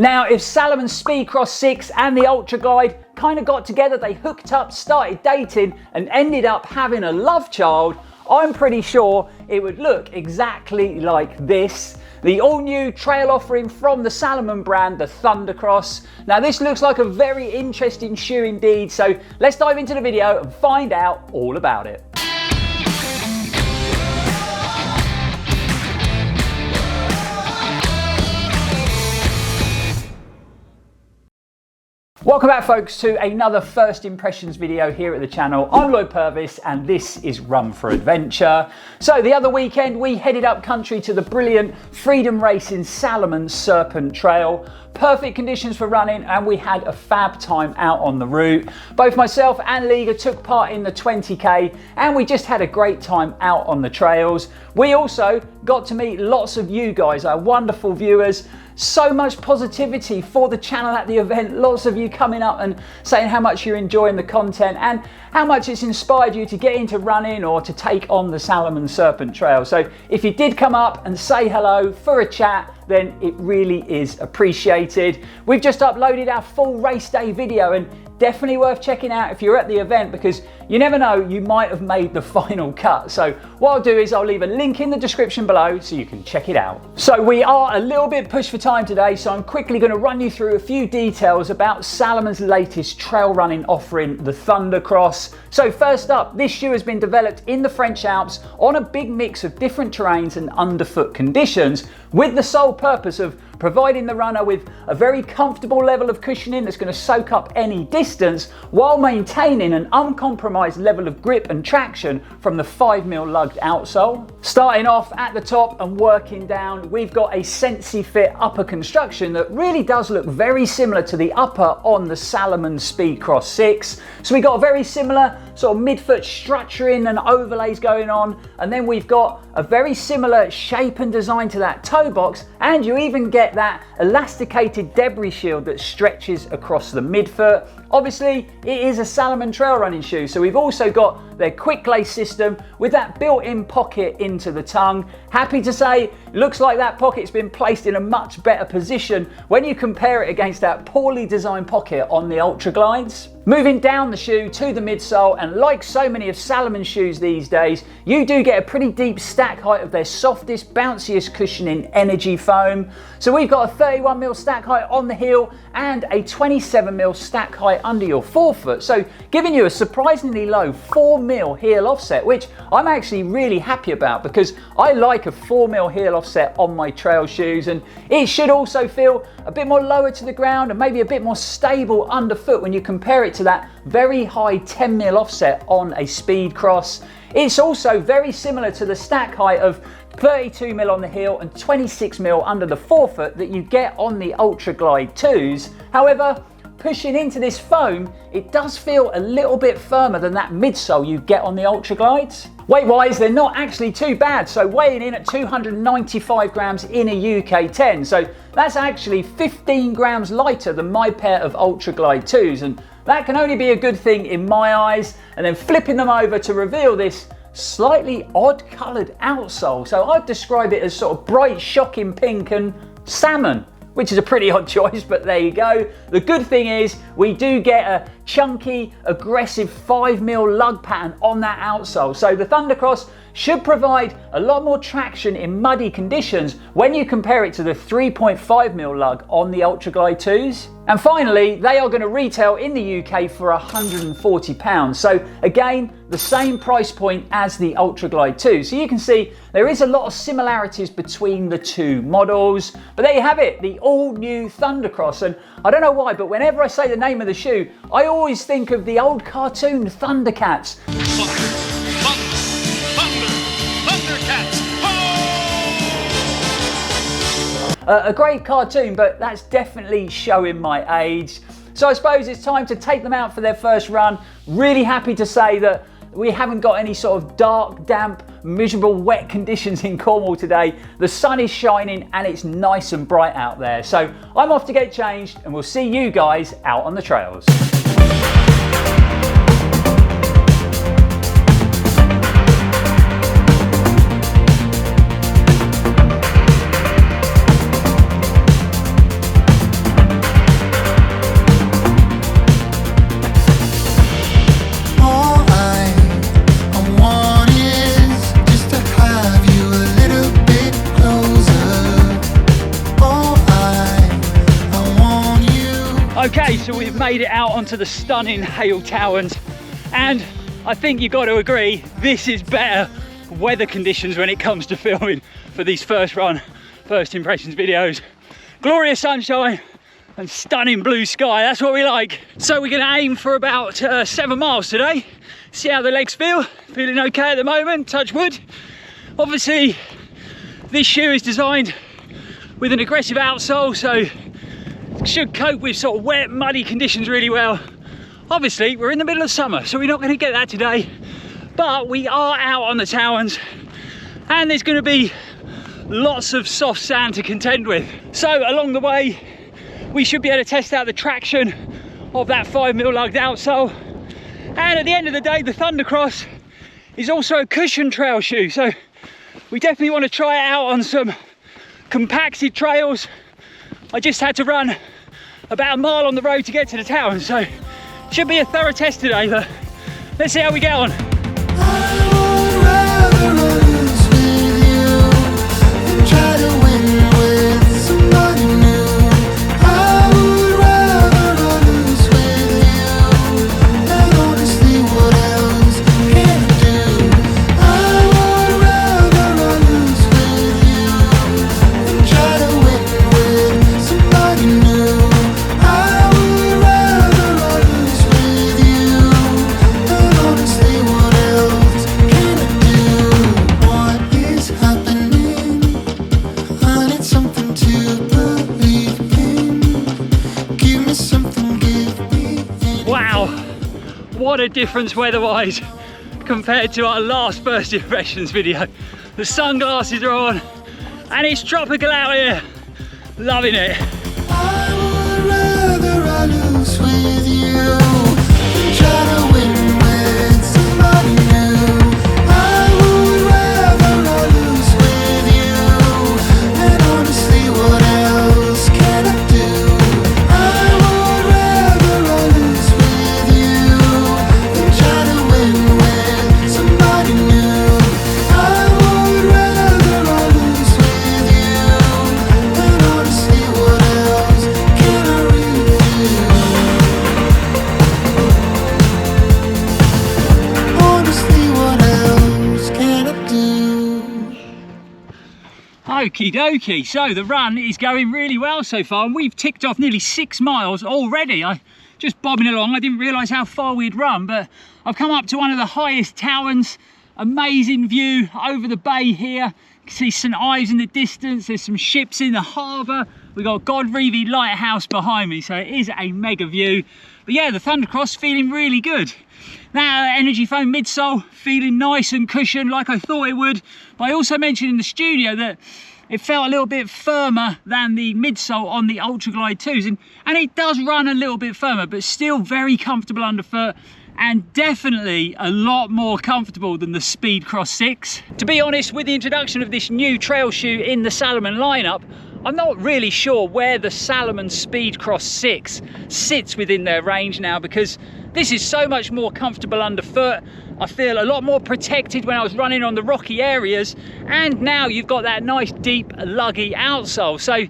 Now, if Salomon Speedcross 6 and the Ultra Glide kind of got together, they hooked up, started dating and ended up having a love child, I'm pretty sure it would look exactly like this. The all-new trail offering from the Salomon brand, the Thundercross. Now this looks like a very interesting shoe indeed, so let's dive into the video and find out all about it. Welcome back folks to another first impressions video here at the channel. I'm Lloyd Purvis and this is Run4Adventure. So the other weekend we headed up country to the brilliant Freedom Racing Salomon Serpent Trail. Perfect conditions for running and we had a fab time out on the route. Both myself and Liga took part in the 20k and we just had a great time out on the trails. We also got to meet lots of you guys, our wonderful viewers. So much positivity for the channel at the event, lots of you coming up and saying how much you're enjoying the content and how much it's inspired you to get into running or to take on the Salomon Serpent Trail. So if you did come up and say hello for a chat, then it really is appreciated. We've just uploaded our full race day video and definitely worth checking out if you're at the event, because you never know, you might have made the final cut. So what I'll do is I'll leave a link in the description below so you can check it out. So we are a little bit pushed for time today, so I'm quickly going to run you through a few details about Salomon's latest trail running offering, the Thundercross. So first up, this shoe has been developed in the French Alps on a big mix of different terrains and underfoot conditions, with the sole purpose of providing the runner with a very comfortable level of cushioning that's going to soak up any distance while maintaining an uncompromised level of grip and traction from the 5mm lugged outsole. Starting off at the top and working down, we've got a Sensi Fit upper construction that really does look very similar to the upper on the Salomon Speedcross 6. So we got a very similar sort of midfoot structuring and overlays going on, and then we've got a very similar shape and design to that toe box, and you even get that elasticated debris shield that stretches across the midfoot. Obviously it is a Salomon trail running shoe, so we've also got their quick lace system with that built-in pocket into the tongue. Happy to say, looks like that pocket's been placed in a much better position when you compare it against that poorly designed pocket on the Ultra Glides. Moving down the shoe to the midsole, and like so many of Salomon's shoes these days, you do get a pretty deep stack height of their softest, bounciest cushioning energy foam. So we've got a 31mm stack height on the heel and a 27mm stack height under your forefoot, so giving you a surprisingly low 4mm heel offset, which I'm actually really happy about because I like a 4mm heel offset on my trail shoes, and it should also feel a bit more lower to the ground and maybe a bit more stable underfoot when you compare it to that very high 10mm offset on a Speedcross. It's also very similar to the stack height of 32mm on the heel and 26mm under the forefoot that you get on the Ultra Glide 2s. However, pushing into this foam, it does feel a little bit firmer than that midsole you get on the Ultra Glides. Weight-wise, they're not actually too bad, so weighing in at 295 grams in a UK 10, so that's actually 15 grams lighter than my pair of Ultra Glide 2s, and that can only be a good thing in my eyes. And then flipping them over to reveal this slightly odd coloured outsole, so I'd describe it as sort of bright, shocking pink and salmon, which is a pretty odd choice, but there you go. The good thing is we do get a chunky, aggressive 5mm lug pattern on that outsole. So the Thundercross should provide a lot more traction in muddy conditions when you compare it to the 3.5mm lug on the Ultra Glide 2s. And finally, they are going to retail in the UK for £140. So again, the same price point as the Ultra Glide 2. So you can see there is a lot of similarities between the two models. But there you have it, the all new Thundercross. And I don't know why, but whenever I say the name of the shoe, I always think of the old cartoon Thundercats. A great cartoon, but that's definitely showing my age. So I suppose it's time to take them out for their first run. Really happy to say that we haven't got any sort of dark, damp, miserable, wet conditions in Cornwall today. The sun is shining and it's nice and bright out there. So I'm off to get changed and we'll see you guys out on the trails. Okay, so we've made it out onto the stunning Hale Towers, and I think you've got to agree, this is better weather conditions when it comes to filming for these first impressions videos. Glorious sunshine and stunning blue sky, that's what we like. So we're gonna aim for about 7 miles today. See how the legs feel. Feeling okay at the moment, touch wood. Obviously, this shoe is designed with an aggressive outsole, so should cope with sort of wet, muddy conditions really well. Obviously, we're in the middle of summer, so we're not going to get that today, but we are out on the Towers, and there's going to be lots of soft sand to contend with. So along the way, we should be able to test out the traction of that 5mm lugged outsole. And at the end of the day, the Thundercross is also a cushion trail shoe, so we definitely want to try it out on some compacted trails. I just had to run about a mile on the road to get to the town, so should be a thorough test today, but let's see how we get on. What a difference weather-wise compared to our last first impressions video. The sunglasses are on and it's tropical out here. Loving it. I would rather I lose with you than try to win with somebody new. I would rather I lose with you, and honestly, what else can I do? I would rather I lose with you than try to win with somebody new. I would rather I lose with you, and honestly, what else can I really do? Honestly, what else can I do? Okie dokie, so the run is going really well so far, and we've ticked off nearly 6 miles already. I just bobbing along, I didn't realise how far we'd run, but I've come up to one of the highest towers. Amazing view over the bay here. You can see St Ives in the distance, there's some ships in the harbour. We've got Godrevy Lighthouse behind me, so it is a mega view. But yeah, the Thundercross feeling really good. Now, Energy Foam midsole feeling nice and cushioned like I thought it would. But I also mentioned in the studio that it felt a little bit firmer than the midsole on the Ultra Glide 2s. And it does run a little bit firmer, but still very comfortable underfoot. And definitely a lot more comfortable than the Speedcross 6. To be honest, with the introduction of this new trail shoe in the Salomon lineup, I'm not really sure where the Salomon Speedcross 6 sits within their range now, because this is so much more comfortable underfoot. I feel a lot more protected when I was running on the rocky areas, and now you've got that nice deep luggy outsole. So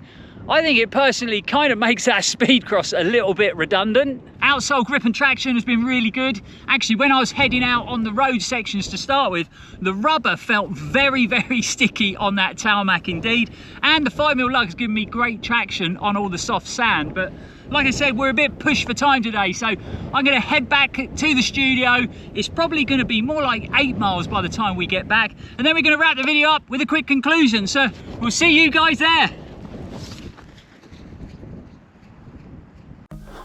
I think it personally kind of makes that Speedcross a little bit redundant. Outsole grip and traction has been really good. Actually, when I was heading out on the road sections to start with, the rubber felt very, very sticky on that tarmac indeed. And the 5mm lug has given me great traction on all the soft sand. But like I said, we're a bit pushed for time today, so I'm going to head back to the studio. It's probably going to be more like 8 miles by the time we get back. And then we're going to wrap the video up with a quick conclusion. So we'll see you guys there.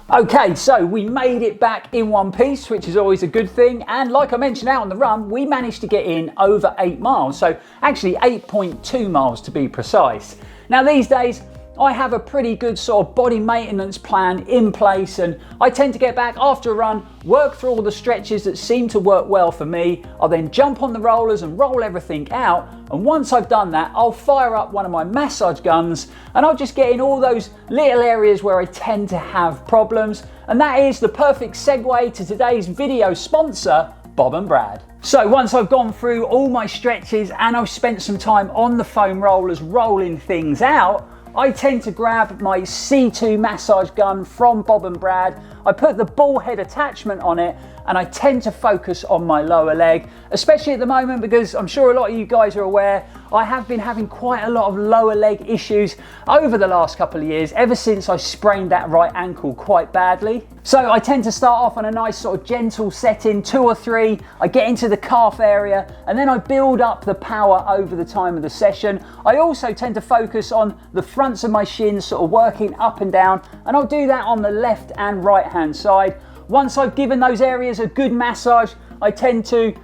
Okay, so we made it back in one piece, which is always a good thing. And like I mentioned out on the run, we managed to get in over 8 miles. So actually 8.2 miles to be precise. Now these days, I have a pretty good sort of body maintenance plan in place, and I tend to get back after a run, work through all the stretches that seem to work well for me. I'll then jump on the rollers and roll everything out, and once I've done that, I'll fire up one of my massage guns and I'll just get in all those little areas where I tend to have problems. And that is the perfect segue to today's video sponsor, Bob and Brad. So once I've gone through all my stretches and I've spent some time on the foam rollers rolling things out, I tend to grab my C2 massage gun from Bob and Brad. I put the ball head attachment on it and I tend to focus on my lower leg, especially at the moment because I'm sure a lot of you guys are aware I have been having quite a lot of lower leg issues over the last couple of years, ever since I sprained that right ankle quite badly. So I tend to start off on a nice sort of gentle setting, 2 or 3, I get into the calf area and then I build up the power over the time of the session. I also tend to focus on the fronts of my shins, sort of working up and down, and I'll do that on the left and right hand side. Once I've given those areas a good massage, I tend to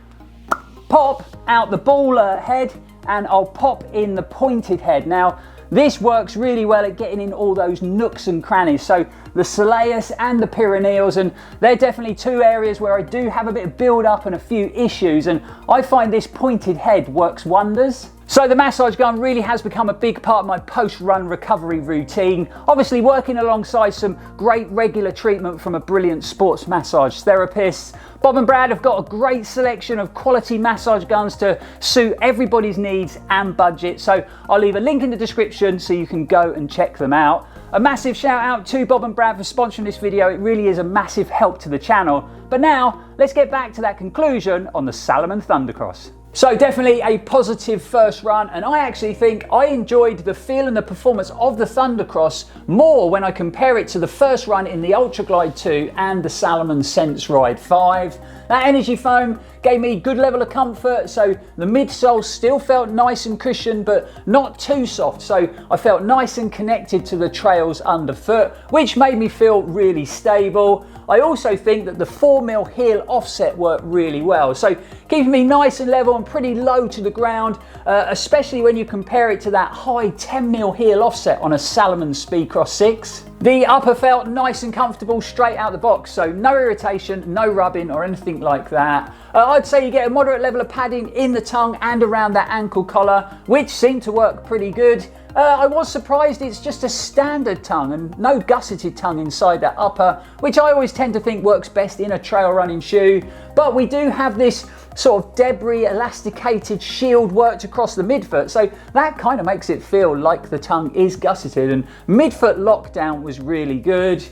pop out the ball head and I'll pop in the pointed head. Now, this works really well at getting in all those nooks and crannies. So the soleus and the perineals, and they're definitely 2 areas where I do have a bit of build up and a few issues, and I find this pointed head works wonders. So the massage gun really has become a big part of my post-run recovery routine, obviously working alongside some great regular treatment from a brilliant sports massage therapist. Bob and Brad have got a great selection of quality massage guns to suit everybody's needs and budget, so I'll leave a link in the description so you can go and check them out. A massive shout out to Bob and Brad for sponsoring this video, it really is a massive help to the channel. But now, let's get back to that conclusion on the Salomon Thundercross. So definitely a positive first run, and I actually think I enjoyed the feel and the performance of the Thundercross more when I compare it to the first run in the Ultra Glide 2 and the Salomon Sense Ride 5. That energy foam gave me good level of comfort, so the midsole still felt nice and cushioned but not too soft, so I felt nice and connected to the trails underfoot, which made me feel really stable. I also think that the 4mm heel offset worked really well, so keeping me nice and level and pretty low to the ground, especially when you compare it to that high 10mm heel offset on a Salomon Speedcross 6. The upper felt nice and comfortable straight out the box, so no irritation, no rubbing or anything like that. I'd say you get a moderate level of padding in the tongue and around that ankle collar, which seemed to work pretty good. I was surprised it's just a standard tongue and no gusseted tongue inside that upper, which I always tend to think works best in a trail running shoe. But we do have this sort of debris elasticated shield worked across the midfoot, so that kind of makes it feel like the tongue is gusseted, and midfoot lockdown was really good.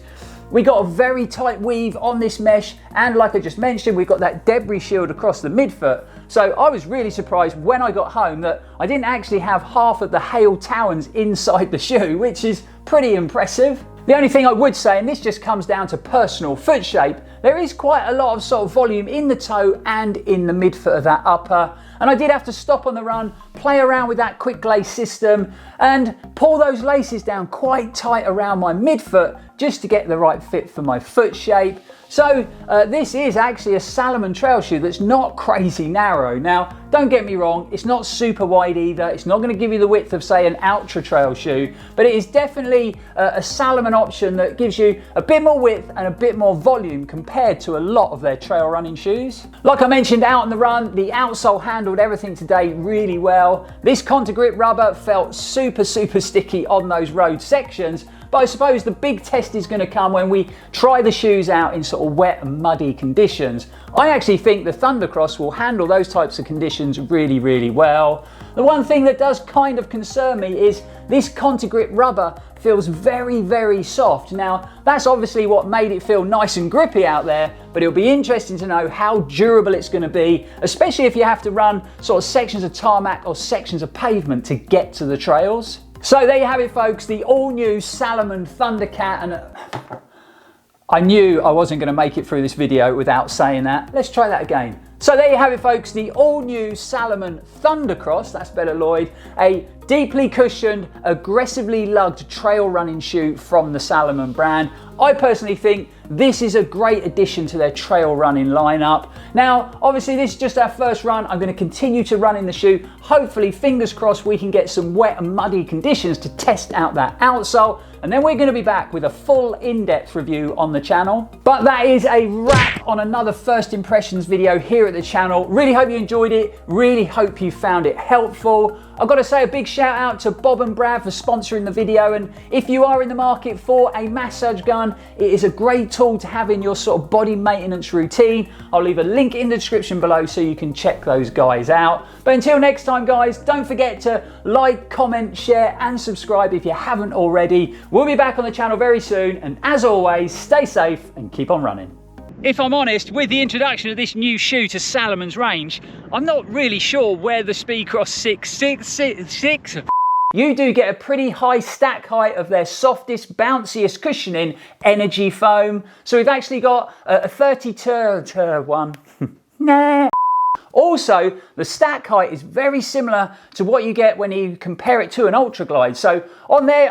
We got a very tight weave on this mesh, and like I just mentioned, we've got that debris shield across the midfoot. So I was really surprised when I got home that I didn't actually have half of the hail talons inside the shoe, which is pretty impressive. The only thing I would say, and this just comes down to personal foot shape, there is quite a lot of sort of volume in the toe and in the midfoot of that upper. And I did have to stop on the run, play around with that quick lace system and pull those laces down quite tight around my midfoot just to get the right fit for my foot shape. So this is actually a Salomon trail shoe that's not crazy narrow. Now, don't get me wrong, it's not super wide either. It's not going to give you the width of, say, an ultra trail shoe, but it is definitely a Salomon option that gives you a bit more width and a bit more volume compared to a lot of their trail running shoes. Like I mentioned out on the run, the outsole handled everything today really well. This Contour Grip rubber felt super sticky on those road sections, but I suppose the big test is going to come when we try the shoes out in sort of wet and muddy conditions. I actually think the Thundercross will handle those types of conditions really well. The one thing that does kind of concern me is this Contour Grip rubber feels very soft. Now, that's obviously what made it feel nice and grippy out there, but it'll be interesting to know how durable it's going to be, especially if you have to run sort of sections of tarmac or sections of pavement to get to the trails. So there you have it, folks, the all-new Salomon Thundercat, and I knew I wasn't going to make it through this video without saying that. Let's try that again. So there you have it, folks, the all-new Salomon Thundercross, that's better Lloyd, a deeply cushioned, aggressively lugged trail running shoe from the Salomon brand. I personally think this is a great addition to their trail running lineup. Now, obviously this is just our first run. I'm going to continue to run in the shoe. Hopefully, fingers crossed, we can get some wet and muddy conditions to test out that outsole. And then we're going to be back with a full in-depth review on the channel. But that is a wrap on another first impressions video here at the channel. Really hope you enjoyed it. Really hope you found it helpful. I've got to say a big shout out to Bob and Brad for sponsoring the video, and if you are in the market for a massage gun, it is a great tool to have in your sort of body maintenance routine. I'll leave a link in the description below so you can check those guys out. But until next time guys, don't forget to like, comment, share and subscribe if you haven't already. We'll be back on the channel very soon, and as always, stay safe and keep on running. If I'm honest, with the introduction of this new shoe to Salomon's range, I'm not really sure where the Speedcross 6. You do get a pretty high stack height of their softest, bounciest cushioning energy foam. So we've actually got a 32 one. Nah. Also, the stack height is very similar to what you get when you compare it to an Ultra Glide. So on there,